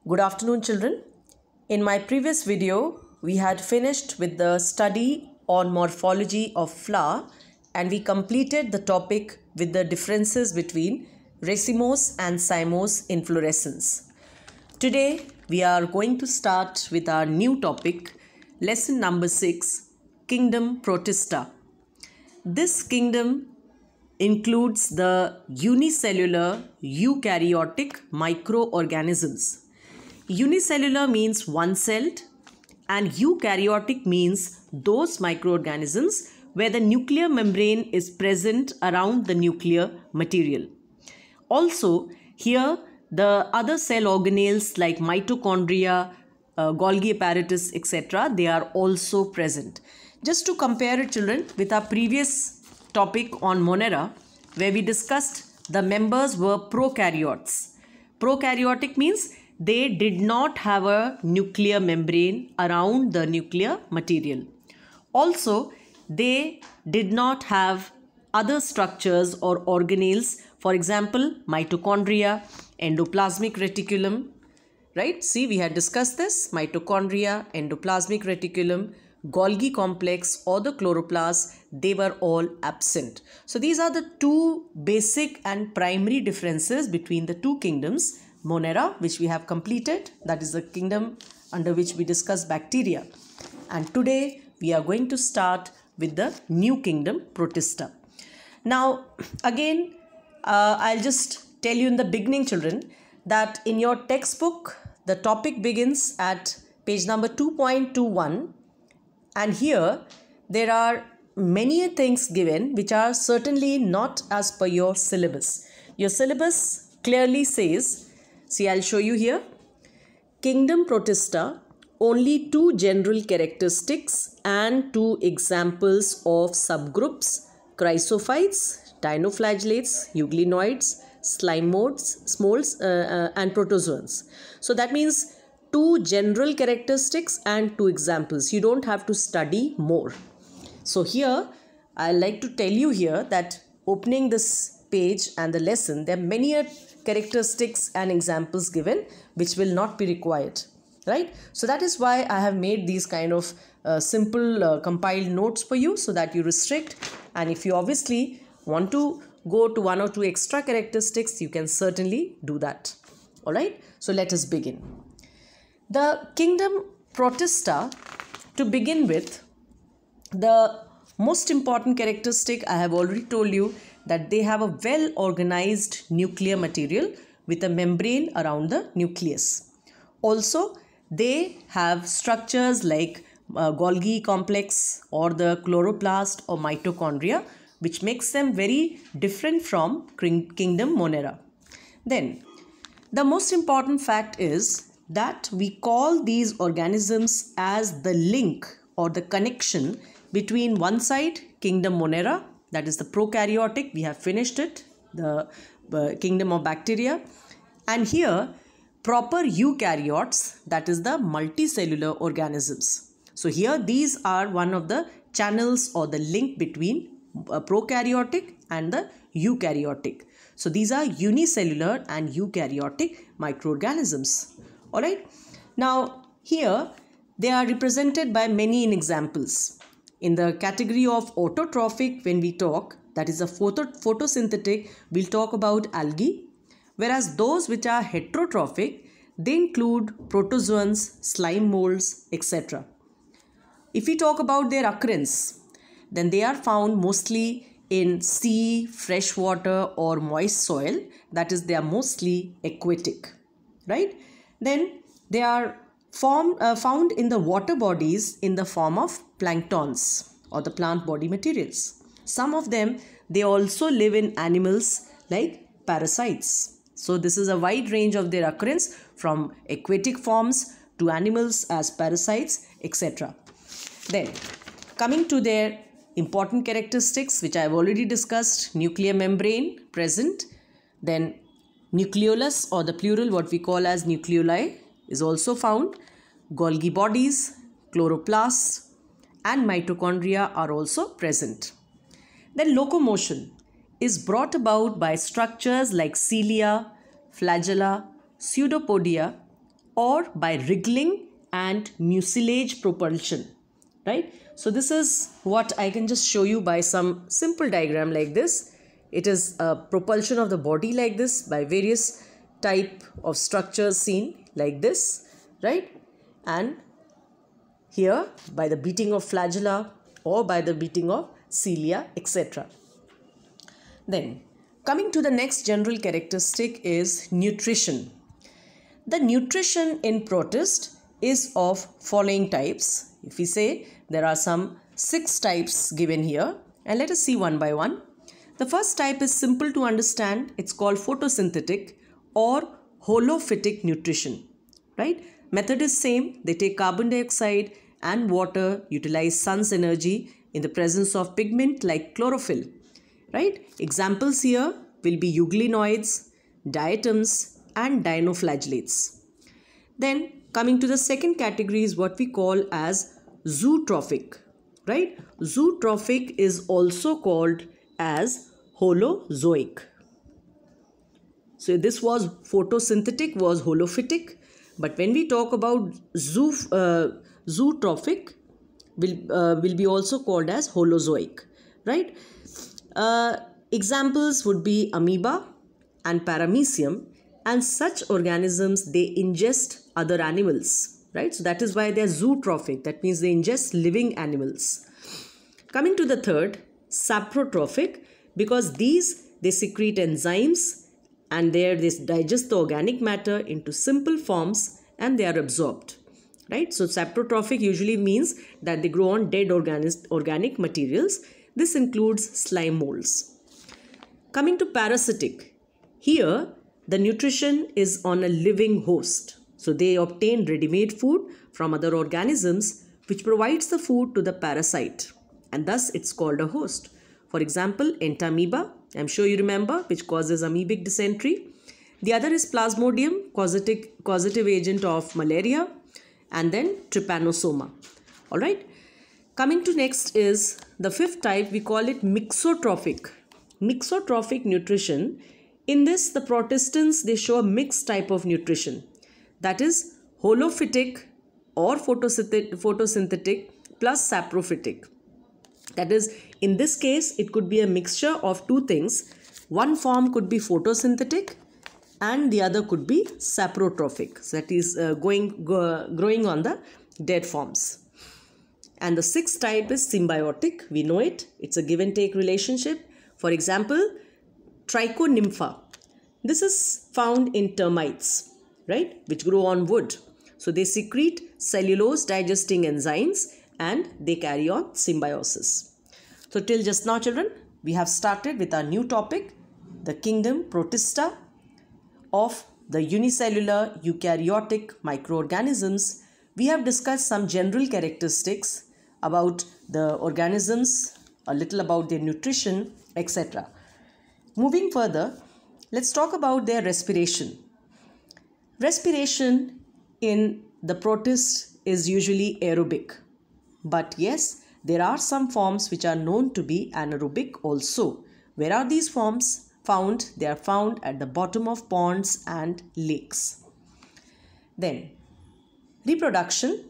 Good afternoon, children. In my previous video, we had finished with the study on morphology of flower and we completed the topic with the differences between racemose and cymose inflorescence. Today, we are going to start with our new topic, lesson number 6, Kingdom Protista. This kingdom includes the unicellular eukaryotic microorganisms. Unicellular means one-celled and eukaryotic means those microorganisms where the nuclear membrane is present around the nuclear material. Also, here the other cell organelles like mitochondria, Golgi apparatus, etc., they are also present. Just to compare it, children, with our previous topic on Monera, where we discussed the members were prokaryotes. Prokaryotic means they did not have a nuclear membrane around the nuclear material. Also, they did not have other structures or organelles, for example, mitochondria, endoplasmic reticulum, right? See, we had discussed this, mitochondria, endoplasmic reticulum, Golgi complex or the chloroplast, they were all absent. So these are the two basic and primary differences between the two kingdoms. Monera, which we have completed, that is the kingdom under which we discuss bacteria. And today we are going to start with the new kingdom, Protista. Now again, I'll just tell you in the beginning, children, that in your textbook, the topic begins at page number 2.21. And here there are many things given which are certainly not as per your syllabus. Your syllabus clearly says, see, I'll show you here. Kingdom Protista, only two general characteristics and two examples of subgroups, chrysophytes, dinoflagellates, euglenoids, slime molds, and protozoans. So that means two general characteristics and two examples. You don't have to study more. So here, I like to tell you here that opening this page and the lesson, there are many characteristics and examples given which will not be required, right? So that is why I have made these kind of simple compiled notes for you so that you restrict, and if you obviously want to go to one or two extra characteristics, you can certainly do that. All right, so let us begin. The kingdom Protista, to begin with, the most important characteristic I have already told you that they have a well organized nuclear material with a membrane around the nucleus. Also, they have structures like Golgi complex or the chloroplast or mitochondria, which makes them very different from kingdom Monera. Then, the most important fact is that we call these organisms as the link or the connection between one side, kingdom Monera, that is the prokaryotic, we have finished it, the kingdom of bacteria, and here proper eukaryotes, that is the multicellular organisms. So here these are one of the channels or the link between prokaryotic and the eukaryotic. So these are unicellular and eukaryotic microorganisms. Alright. Now here they are represented by many examples. In the category of autotrophic, when we talk, that is a photosynthetic, we'll talk about algae. Whereas those which are heterotrophic, they include protozoans, slime molds, etc. If we talk about their occurrence, then they are found mostly in sea, fresh water or moist soil. That is, they are mostly aquatic, right? Then they are found in the water bodies in the form of planktons or the plant body materials. Some of them, they also live in animals like parasites. So this is a wide range of their occurrence from aquatic forms to animals as parasites, etc. Then coming to their important characteristics, which I have already discussed, nuclear membrane present, then nucleolus or the plural, what we call as nucleoli, is also found. Golgi bodies, chloroplasts and mitochondria are also present. Then locomotion is brought about by structures like cilia, flagella, pseudopodia or by wriggling and mucilage propulsion, right? So this is what I can just show you by some simple diagram like this. It is a propulsion of the body like this by various type of structures seen like this, right? And here by the beating of flagella or by the beating of cilia, etc. Then coming to the next general characteristic is nutrition. The nutrition in protist is of following types. If we say there are some 6 types given here, and let us see one by one. The first type is simple to understand. It's called photosynthetic or holophytic nutrition, right? Method is same. They take carbon dioxide and water, utilize sun's energy in the presence of pigment like chlorophyll, right? Examples here will be euglenoids, diatoms and dinoflagellates. Then coming to the second category is what we call as zootrophic, right? Zootrophic is also called as holozoic. So this was photosynthetic, was holophytic, but when we talk about zootrophic, will be also called as holozoic, right? Examples would be amoeba and paramecium, and such organisms, they ingest other animals, right? So that is why they are zootrophic. That means they ingest living animals. Coming to the third, saprotrophic, because these, they secrete enzymes and they digest the organic matter into simple forms and they are absorbed, right? So saprotrophic usually means that they grow on dead organic materials. This includes slime molds. Coming to parasitic, here the nutrition is on a living host. So they obtain ready-made food from other organisms which provides the food to the parasite, and thus it's called a host. For example, entamoeba, I'm sure you remember, which causes amoebic dysentery. The other is plasmodium, causative agent of malaria, and then trypanosoma. All right. Coming to next is the fifth type, we call it mixotrophic. Mixotrophic nutrition. In this, the protistants, they show a mixed type of nutrition. That is holophytic or photosynthetic plus saprophytic. That is, in this case, it could be a mixture of two things. One form could be photosynthetic and the other could be saprotrophic. So that is growing on the dead forms. And the sixth type is symbiotic. We know it. It's a give and take relationship. For example, trichonympha. This is found in termites, right, which grow on wood. So they secrete cellulose digesting enzymes and they carry on symbiosis. So till just now, children, we have started with our new topic, the kingdom Protista of the unicellular eukaryotic microorganisms. We have discussed some general characteristics about the organisms, a little about their nutrition, etc. Moving further, let's talk about their respiration. Respiration in the protist is usually aerobic. But yes, there are some forms which are known to be anaerobic also. Where are these forms found? They are found at the bottom of ponds and lakes. Then, reproduction.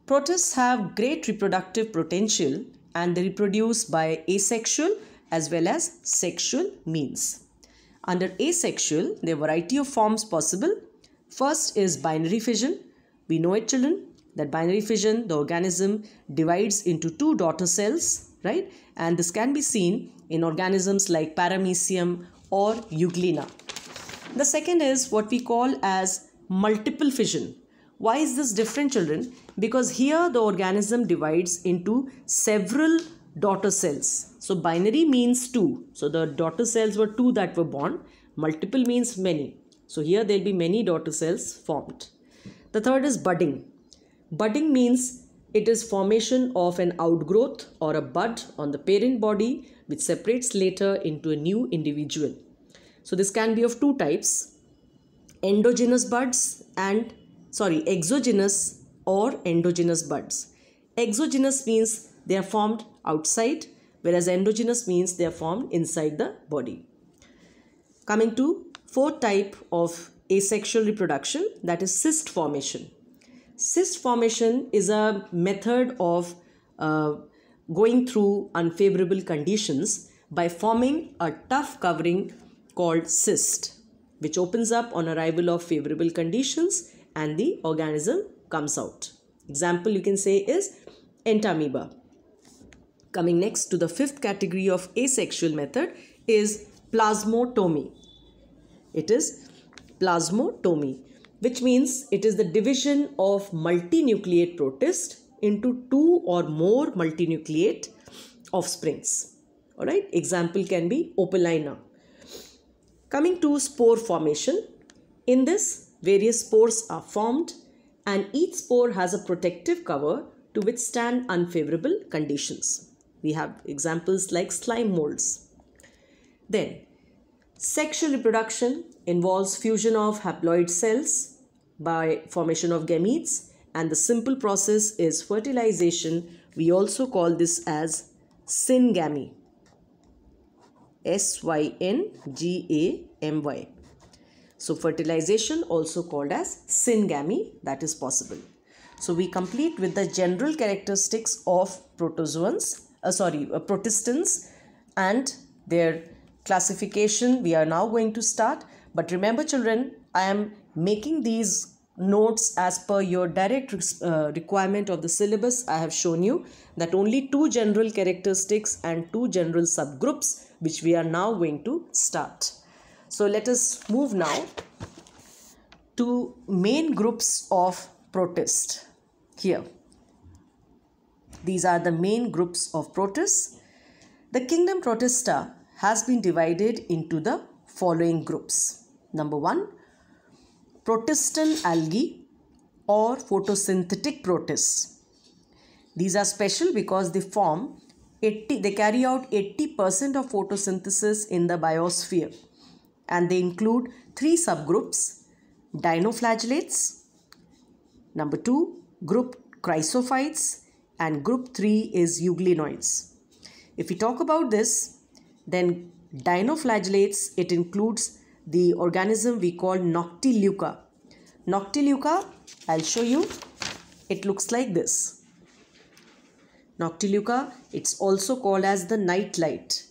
Protists have great reproductive potential and they reproduce by asexual as well as sexual means. Under asexual, there are a variety of forms possible. First is binary fission. We know it, children, that binary fission, the organism divides into two daughter cells, right? And this can be seen in organisms like paramecium or euglena. The second is what we call as multiple fission. Why is this different, children? Because here the organism divides into several daughter cells. So binary means two. So the daughter cells were two that were born. Multiple means many. So here there will be many daughter cells formed. The third is budding. Budding means it is formation of an outgrowth or a bud on the parent body which separates later into a new individual. So this can be of two types, exogenous or endogenous buds. Exogenous means they are formed outside, whereas endogenous means they are formed inside the body. Coming to fourth type of asexual reproduction, that is cyst formation. Cyst formation is a method of going through unfavorable conditions by forming a tough covering called cyst, which opens up on arrival of favorable conditions and the organism comes out. Example you can say is entamoeba. Coming next to the fifth category of asexual method is plasmotomy. It is plasmotomy, which means it is the division of multinucleate protist into two or more multinucleate offsprings. Alright, example can be Opalina. Coming to spore formation, in this various spores are formed and each spore has a protective cover to withstand unfavorable conditions. We have examples like slime molds. Then, sexual reproduction involves fusion of haploid cells by formation of gametes, and the simple process is fertilization. We also call this as syngamy. SYNGAMY. So fertilization also called as syngamy, that is possible. So we complete with the general characteristics of protistans and their classification. We are now going to start, but remember children, I am making these notes as per your direct requirement of the syllabus. I have shown you that only two general characteristics and two general subgroups, which we are now going to start. So let us move now to main groups of protist. Here, these are the main groups of protists. The kingdom Protista has been divided into the following groups. Number 1, Protistan algae or photosynthetic protists. These are special because they carry out 80% of photosynthesis in the biosphere, and they include 3 subgroups: dinoflagellates, number 2 group chrysophytes, and group 3 is euglenoids. If we talk about this, then dinoflagellates, it includes the organism we call Noctiluca. Noctiluca, I'll show you. It looks like this. Noctiluca, it's also called as the nightlight.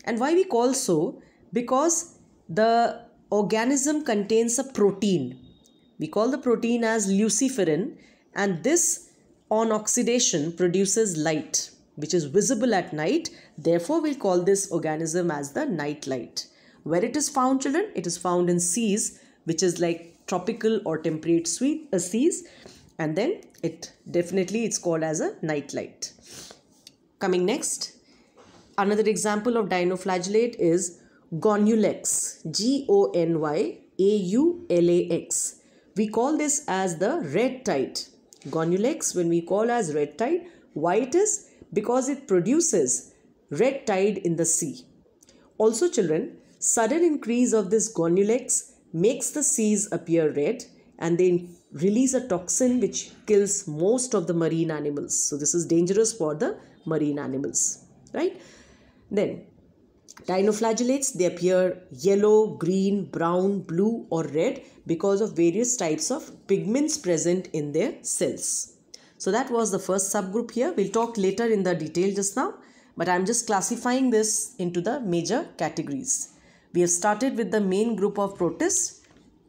And why we call so? Because the organism contains a protein. We call the protein as luciferin, and this on oxidation produces light, which is visible at night. Therefore, we'll call this organism as the nightlight. Where it is found, children? It is found in seas, which is like tropical or temperate seas, and then it's called as a nightlight. Coming next, another example of dinoflagellate is Gonyulax, Gonyulax. We call this as the red tide. Gonyulax, when we call as red tide, why it is? Because it produces red tide in the sea. Also children, sudden increase of this Gonyulax makes the seas appear red, and they release a toxin which kills most of the marine animals. So this is dangerous for the marine animals, right? Then dinoflagellates, they appear yellow, green, brown, blue or red because of various types of pigments present in their cells. So that was the first subgroup here. We'll talk later in the detail just now, but I'm just classifying this into the major categories. We have started with the main group of protists.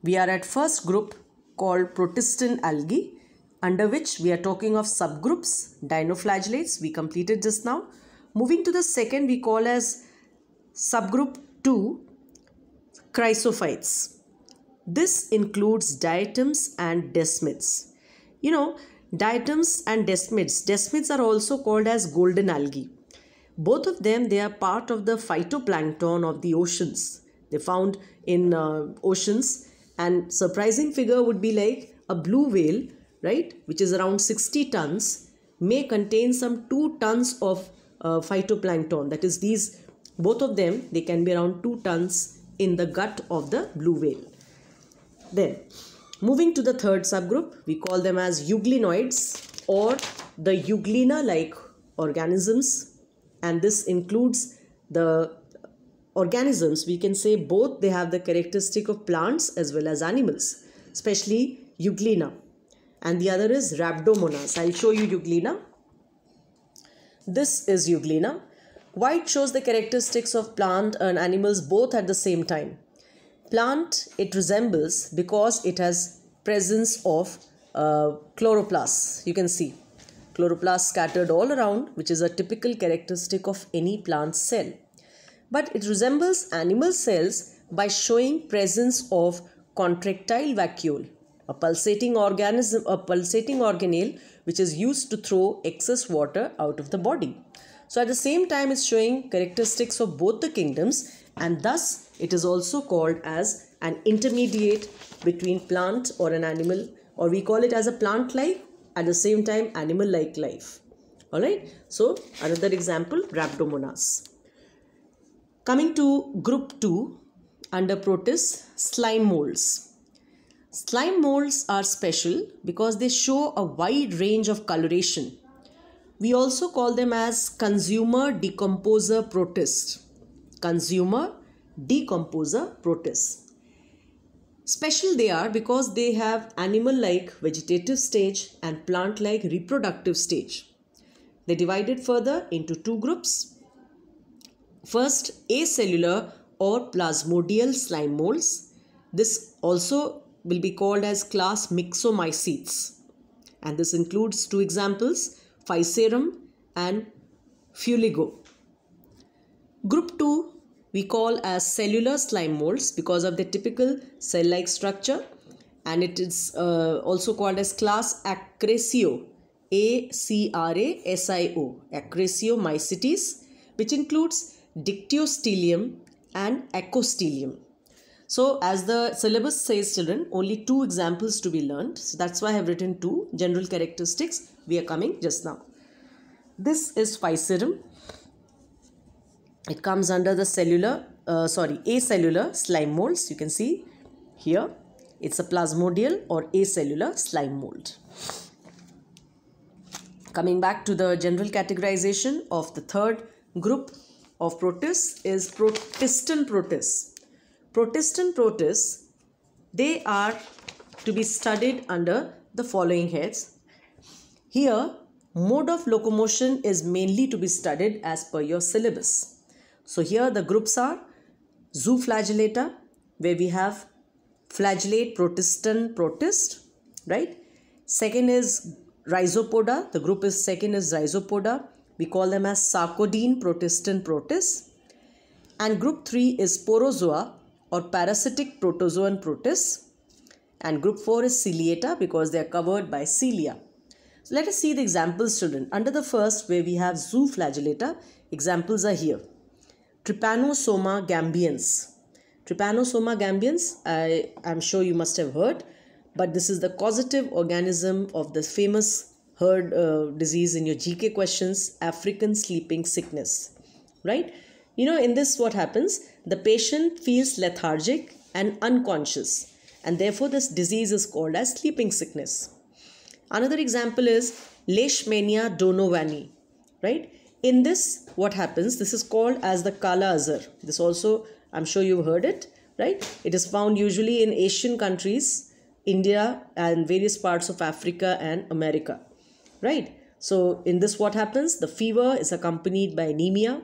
We are at first group called Protistan algae, under which we are talking of subgroups, dinoflagellates, we completed just now. Moving to the second, we call as subgroup 2, chrysophytes. This includes diatoms and desmids. You know, diatoms and desmids. Desmids are also called as golden algae. Both of them, they are part of the phytoplankton of the oceans. They're found in oceans, and surprising figure would be like a blue whale, right, which is around 60 tons, may contain some 2 tons of phytoplankton. That is, these both of them, they can be around 2 tons in the gut of the blue whale. Then moving to the third subgroup, we call them as euglenoids or the euglena like organisms, and this includes the organisms, we can say both they have the characteristic of plants as well as animals, especially Euglena. And the other is Rhabdomonas. I'll show you Euglena. This is Euglena. White shows the characteristics of plant and animals both at the same time. Plant, it resembles because it has presence of chloroplasts. You can see chloroplasts scattered all around, which is a typical characteristic of any plant cell. But it resembles animal cells by showing presence of contractile vacuole, a pulsating organelle which is used to throw excess water out of the body. So at the same time it's showing characteristics of both the kingdoms, and thus it is also called as an intermediate between plant or an animal, or we call it as a plant-like, at the same time animal-like life. Alright, so another example, Rhabdomonas. Coming to group 2 under protists, slime molds. Slime molds are special because they show a wide range of coloration. We also call them as consumer decomposer protists. Consumer decomposer protists. Special they are because they have animal-like vegetative stage and plant-like reproductive stage. They divided further into two groups. First, acellular or plasmodial slime molds. This also will be called as class Myxomycetes. And this includes two examples, Physarum and Fuligo. Group 2 we call as cellular slime molds because of their typical cell-like structure, and it is also called as class Acrasio, A-C-R-A-S-I-O, Acrasiomycetes, which includes Dictyostelium and Ecostelium. So as the syllabus says, children, only two examples to be learned. So that's why I have written two general characteristics. We are coming just now. This is Physarum. It comes under the acellular slime molds. You can see here it's a plasmodial or acellular slime mold. Coming back to the general categorization of the third group of protists is Protistan protists. Protistan protists, they are to be studied under the following heads. Here, mode of locomotion is mainly to be studied as per your syllabus. So here the groups are Zooflagellata, where we have flagellate Protistan protist, right? Second is Rhizopoda. The group is second is Rhizopoda. We call them as Sarcodine Protistan protists. And group 3 is Sporozoa or parasitic protozoan protists. And group 4 is Ciliata because they are covered by cilia. So let us see the examples, children. Under the first, where we have Zooflagellata, examples are here. Trypanosoma gambians. Trypanosoma gambians, I am sure you must have heard, but this is the causative organism of the famous herd disease in your GK questions, African sleeping sickness, right? You know, in this what happens? The patient feels lethargic and unconscious, and therefore this disease is called as sleeping sickness. Another example is Leishmania donovani, right? In this, what happens? This is called as the Kala Azar. This also, I'm sure you've heard it, right? It is found usually in Asian countries, India and various parts of Africa and America, right? So in this, what happens? The fever is accompanied by anemia,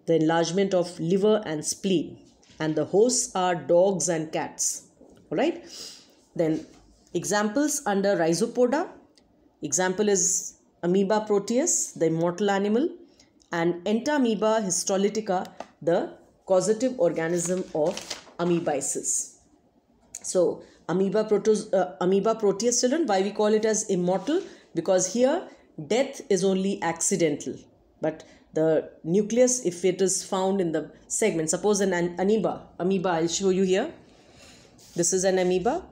the enlargement of liver and spleen, and the hosts are dogs and cats, all right? Then examples under Rhizopoda. Example is Amoeba proteus, the immortal animal, and Entamoeba histolytica, the causative organism of amoebiasis. So Amoeba proteus, children, why we call it as immortal? Because here death is only accidental, but the nucleus, if it is found in the segment, suppose an amoeba, I'll show you here. This is an amoeba.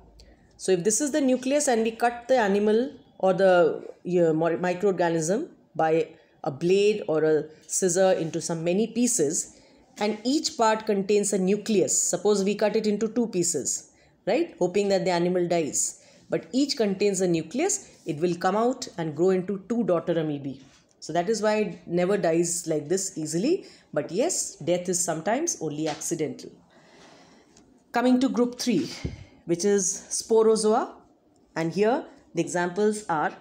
So if this is the nucleus and we cut the animal or the microorganism by a blade or a scissor into some many pieces, and each part contains a nucleus. Suppose we cut it into two pieces, right? Hoping that the animal dies. But each contains a nucleus. It will come out and grow into two daughter amoebae. So that is why it never dies like this easily. But yes, death is sometimes only accidental. Coming to group 3, which is Sporozoa. And here the examples are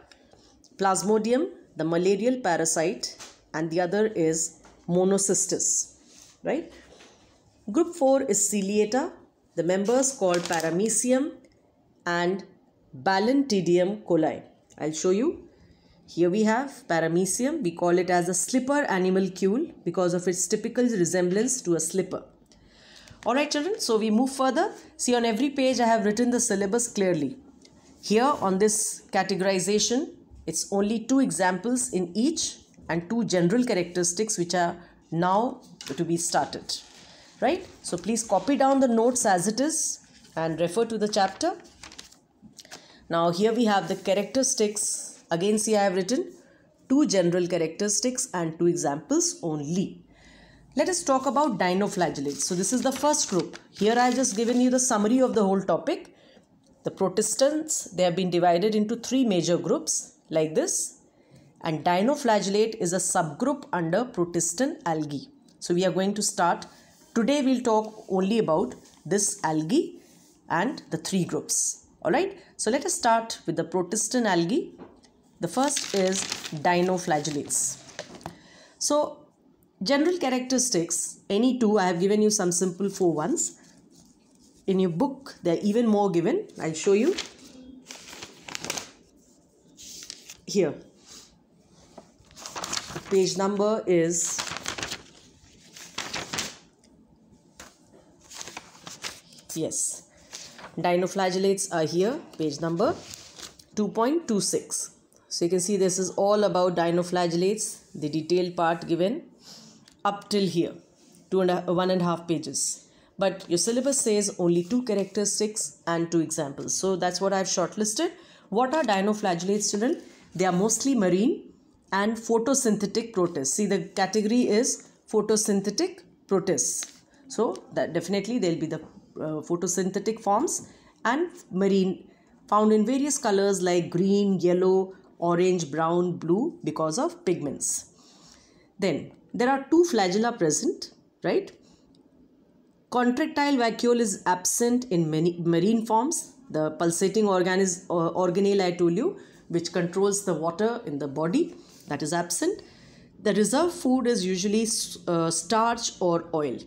Plasmodium, the malarial parasite, and the other is Monocystis, right? Group 4 is Ciliata, the members called Paramecium and Balantidium coli. I'll show you. Here we have Paramecium. We call it as a slipper animalcule because of its typical resemblance to a slipper. Alright children, so we move further. See, on every page I have written the syllabus clearly. Here on this categorization, it's only 2 examples in each and 2 general characteristics which are now to be started. Right? So please copy down the notes as it is and refer to the chapter. Now here we have the characteristics. Again, see, I have written 2 general characteristics and 2 examples only. Let us talk about dinoflagellates. So this is the first group. Here I have just given you the summary of the whole topic. The protistans, they have been divided into 3 major groups like this. And dinoflagellate is a subgroup under protistan algae. So we are going to start. Today we'll talk only about this algae and the 3 groups. Alright. So let us start with the protistan algae. The first is dinoflagellates. So general characteristics, any 2, I have given you some simple 4 ones. In your book, there are even more given. I'll show you. Here. The page number is yes. Dinoflagellates are here. Page number 2.26. So you can see this is all about dinoflagellates. The detailed part given up till here. 1.5 pages. But your syllabus says only 2 characteristics and 2 examples. So that's what I've shortlisted. What are dinoflagellates, children? They are mostly marine and photosynthetic protists. See, the category is photosynthetic protists. So that definitely they'll be the photosynthetic forms and marine, found in various colors like green, yellow, orange, brown, blue because of pigments. Then there are 2 flagella present, right? Contractile vacuole is absent in many marine forms. The pulsating organelle I told you, which controls the water in the body, that is absent. The reserve food is usually starch or oil.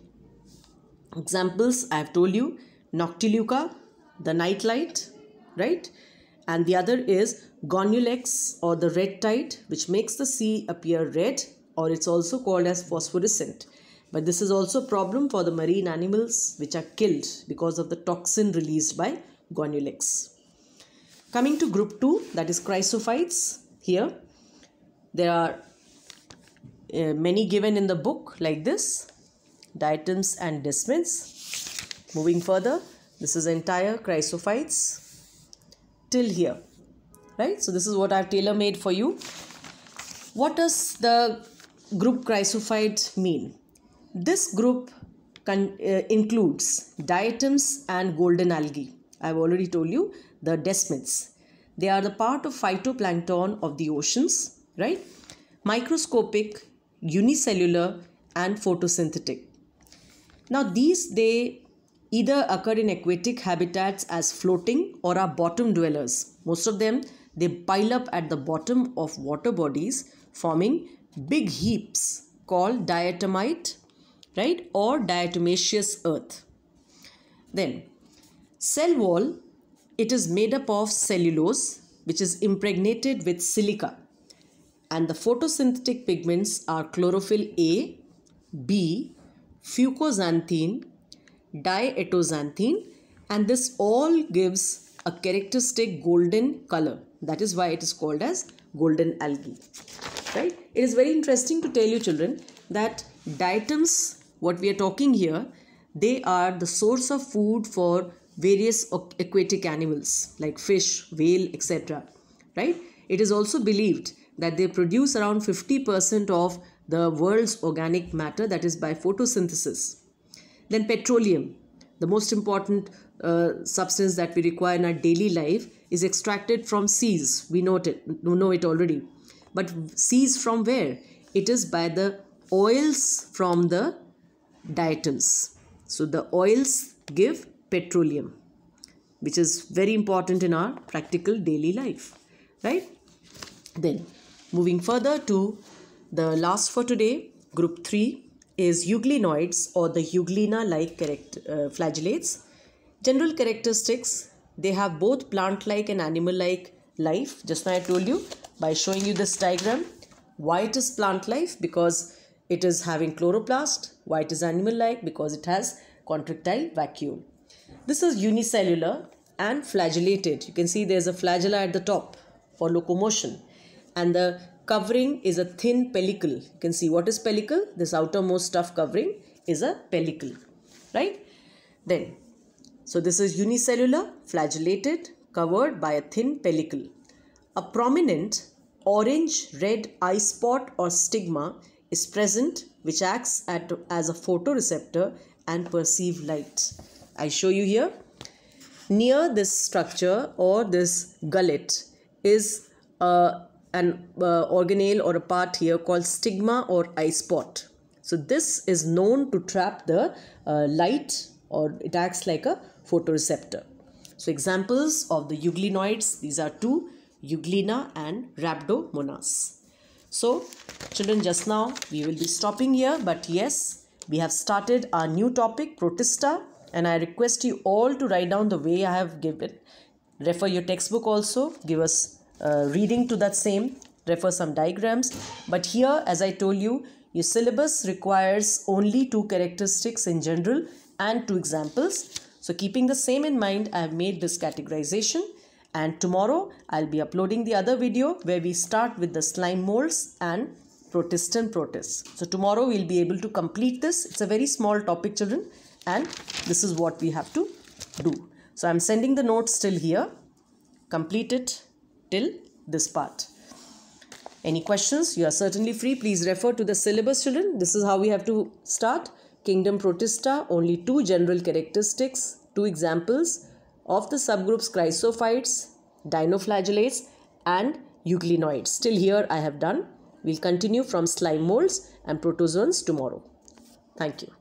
Examples I have told you, Noctiluca, the nightlight, right? And the other is Gonulex or the red tide, which makes the sea appear red, or it's also called as phosphorescent. But this is also a problem for the marine animals which are killed because of the toxin released by Gonulex. Coming to group 2, that is chrysophytes. Here there are many given in the book like this, diatoms and desmids. Moving further, this is entire chrysophytes till here, right? So this is what I've tailor-made for you. What does the group chrysophyte mean? This group includes diatoms and golden algae. I've already told you the desmids. They are the part of phytoplankton of the oceans, right? Microscopic, unicellular and photosynthetic. Now these, they either occur in aquatic habitats as floating or are bottom dwellers. Most of them, they pile up at the bottom of water bodies, forming big heaps called diatomite, right, or diatomaceous earth. Then cell wall, it is made up of cellulose which is impregnated with silica, and the photosynthetic pigments are chlorophyll A, B, fucoxanthine, diatoxanthine, and this all gives a characteristic golden color. That is why it is called as golden algae, right? It is very interesting to tell you, children, that diatoms, what we are talking here, they are the source of food for various aquatic animals like fish, whale, etc. Right? It is also believed that they produce around 50% of the world's organic matter, that is by photosynthesis. Then petroleum, the most important substance that we require in our daily life, is extracted from seas. We know it already. But seized from where? It is by the oils from the diatoms. So the oils give petroleum, which is very important in our practical daily life, right? Then moving further to the last for today, group 3 is euglenoids or the euglena-like flagellates. General characteristics, they have both plant-like and animal-like life. Just now I told you by showing you this diagram. Why it is plant-life? Because it is having chloroplast. Why it is animal-like? Because it has contractile vacuole. This is unicellular and flagellated. You can see there's a flagella at the top for locomotion. And the covering is a thin pellicle. You can see what is pellicle? This outermost stuff covering is a pellicle, right? Then, so this is unicellular, flagellated, covered by a thin pellicle. A prominent orange-red eye spot or stigma is present, which acts as a photoreceptor and perceive light. I show you here. Near this structure or this gullet is an organelle or a part here called stigma or eye spot. So this is known to trap the light, or it acts like a photoreceptor. So examples of the euglenoids, these are two, Euglena and Rhabdomonas. So children, just now we will be stopping here, but yes, we have started our new topic, Protista, and I request you all to write down the way I have given. Refer your textbook also, give us reading to that same, refer some diagrams. But here, as I told you, your syllabus requires only 2 characteristics in general and 2 examples. So keeping the same in mind, I have made this categorization, and tomorrow I'll be uploading the other video where we start with the slime molds and protist and protists. So tomorrow we'll be able to complete this. It's a very small topic, children, and this is what we have to do. So I'm sending the notes till here. Complete it till this part. Any questions? You are certainly free. Please refer to the syllabus, children. This is how we have to start. Kingdom Protista, only 2 general characteristics, 2 examples of the subgroups chrysophytes, dinoflagellates and euglenoids. Till here I have done. We'll continue from slime molds and protozoans tomorrow. Thank you.